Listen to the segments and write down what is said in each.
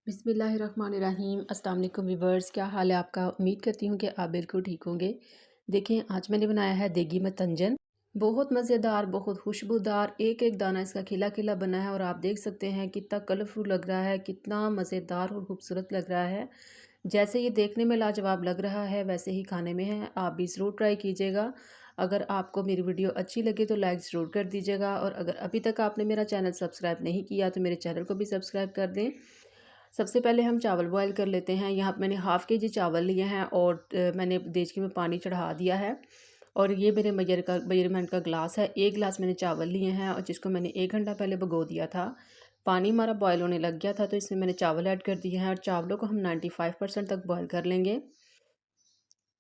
बिस्मिल्लाहिर्रहमानिर्रहीम। अस्सलाम वालेकुम व्यूअर्स, क्या हाल है आपका। उम्मीद करती हूँ कि आप बिल्कुल ठीक होंगे। देखें, आज मैंने बनाया है देगी मतंजन। बहुत मज़ेदार, बहुत खुशबूदार, एक एक दाना इसका खिला खिला बना है और आप देख सकते हैं कितना कलरफुल लग रहा है, कितना मज़ेदार और खूबसूरत लग रहा है। जैसे ये देखने में लाजवाब लग रहा है वैसे ही खाने में है। आप भी ज़रूर ट्राई कीजिएगा। अगर आपको मेरी वीडियो अच्छी लगे तो लाइक ज़रूर कर दीजिएगा, और अगर अभी तक आपने मेरा चैनल सब्सक्राइब नहीं किया तो मेरे चैनल को भी सब्सक्राइब कर दें। सबसे पहले हम चावल बॉयल कर लेते हैं। यहाँ पे मैंने हाफ़ के जी चावल लिए हैं और मैंने देचकी में पानी चढ़ा दिया है। और ये मेरे मेजरमेंट का ग्लास है। 1 गिलास मैंने चावल लिए हैं और जिसको मैंने 1 घंटा पहले भिगो दिया था। पानी हमारा बॉयल होने लग गया था तो इसमें मैंने चावल ऐड कर दिए हैं और चावलों को हम 95% तक बॉयल कर लेंगे।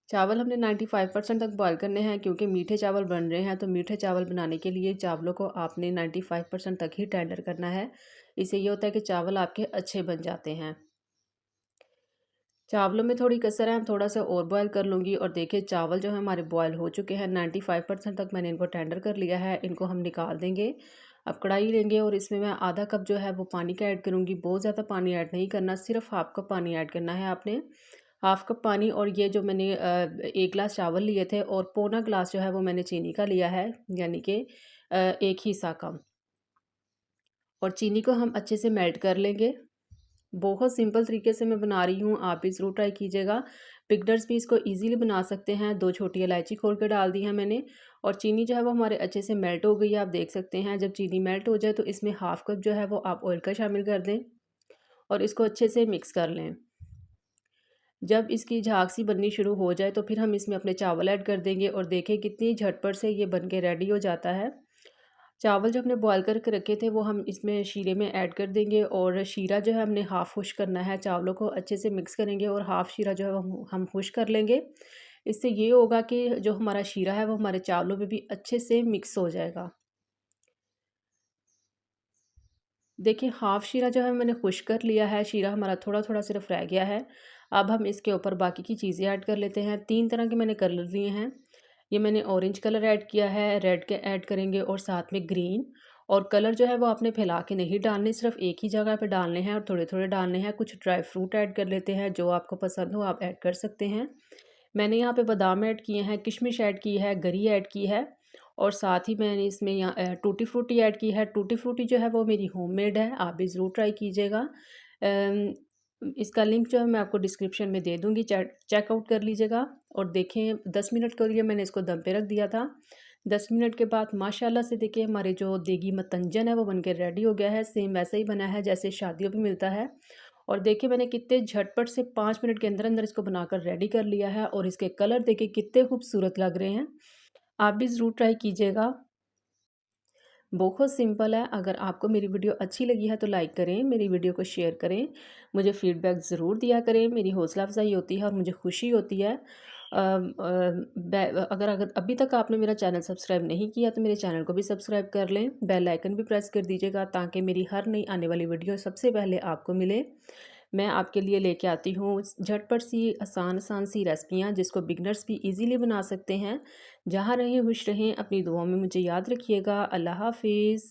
चावल हमने 95% तक बॉयल करने हैं क्योंकि मीठे चावल बन रहे हैं, तो मीठे चावल बनाने के लिए चावलों को आपने 95% तक ही टेंडर करना है। इससे ये होता है कि चावल आपके अच्छे बन जाते हैं। चावलों में थोड़ी कसर है, हम थोड़ा सा और बॉयल कर लूँगी। और देखिए चावल जो है हमारे बॉयल हो चुके हैं, 95% तक मैंने इनको टेंडर कर लिया है। इनको हम निकाल देंगे। अब कढ़ाई लेंगे और इसमें मैं आधा कप जो है वो पानी का ऐड करूँगी। बहुत ज़्यादा पानी ऐड नहीं करना, सिर्फ हाफ़ कप पानी ऐड करना है आपने। हाफ़ कप पानी, और ये जो मैंने 1 गिलास चावल लिए थे और पौना गिलास जो है वो मैंने चीनी का लिया है, यानी कि 1 हिस्सा कम। और चीनी को हम अच्छे से मेल्ट कर लेंगे। बहुत सिंपल तरीके से मैं बना रही हूँ, आप भी ज़रूर ट्राई कीजिएगा। बिगनर्स भी इसको इजीली बना सकते हैं। 2 छोटी इलायची खोल के डाल दी है मैंने, और चीनी जो है वो हमारे अच्छे से मेल्ट हो गई है, आप देख सकते हैं। जब चीनी मेल्ट हो जाए तो इसमें हाफ़ कप जो है वो आप ऑयल का शामिल कर दें और इसको अच्छे से मिक्स कर लें। जब इसकी झाग सी बननी शुरू हो जाए तो फिर हम इसमें अपने चावल ऐड कर देंगे और देखें कितनी झटपट से ये बन के रेडी हो जाता है। चावल जो हमने बॉयल करके रखे थे वो हम इसमें शीरे में ऐड कर देंगे, और शीरा जो है हमने हाफ़ खुश करना है। चावलों को अच्छे से मिक्स करेंगे और हाफ़ शीरा जो है वो हम खुश कर लेंगे। इससे ये होगा कि जो हमारा शीरा है वो हमारे चावलों में भी अच्छे से मिक्स हो जाएगा। देखिए हाफ़ शीरा जो है मैंने खुश कर लिया है, शीरा हमारा थोड़ा थोड़ा सिर्फ रह गया है। अब हम इसके ऊपर बाकी की चीज़ें ऐड कर लेते हैं। 3 तरह के मैंने कलर लिए हैं। ये मैंने ऑरेंज कलर ऐड किया है, रेड के ऐड करेंगे और साथ में ग्रीन। और कलर जो है वो आपने फैला के नहीं डालने, सिर्फ एक ही जगह पे डालने हैं और थोड़े थोड़े डालने हैं। कुछ ड्राई फ्रूट ऐड कर लेते हैं, जो आपको पसंद हो आप ऐड कर सकते हैं। मैंने यहाँ पे बादाम ऐड किए हैं, किशमिश ऐड की है, गरी ऐड की है, और साथ ही मैंने इसमें यहाँ टूटी फ्रूटी ऐड की है। टूटी फ्रूटी जो है वो मेरी होममेड है, आप भी ज़रूर ट्राई कीजिएगा। इसका लिंक जो है मैं आपको डिस्क्रिप्शन में दे दूँगी, चेकआउट कर लीजिएगा। और देखें 10 मिनट के लिए मैंने इसको दम पे रख दिया था। 10 मिनट के बाद माशाल्लाह से देखिए हमारे जो देगी मतंजन है वो बनके रेडी हो गया है। सेम वैसे ही बना है जैसे शादियों में मिलता है। और देखिए मैंने कितने झटपट से 5 मिनट के अंदर अंदर इसको बनाकर रेडी कर लिया है, और इसके कलर देखिए कितने खूबसूरत लग रहे हैं। आप भी ज़रूर ट्राई कीजिएगा। बहुत सिंपल है। अगर आपको मेरी वीडियो अच्छी लगी है तो लाइक करें, मेरी वीडियो को शेयर करें, मुझे फ़ीडबैक ज़रूर दिया करें। मेरी हौसला अफ़ज़ाई होती है और मुझे खुशी होती है। अगर अगर अभी तक आपने मेरा चैनल सब्सक्राइब नहीं किया तो मेरे चैनल को भी सब्सक्राइब कर लें, बेल आइकन भी प्रेस कर दीजिएगा ताकि मेरी हर नई आने वाली वीडियो सबसे पहले आपको मिले। मैं आपके लिए लेके आती हूँ झटपट सी आसान आसान सी रेसिपियाँ जिसको बिगनर्स भी इजीली बना सकते हैं। जहाँ रहें खुश रहें, अपनी दुआओं में मुझे याद रखिएगा। अल्लाह हाफिज़।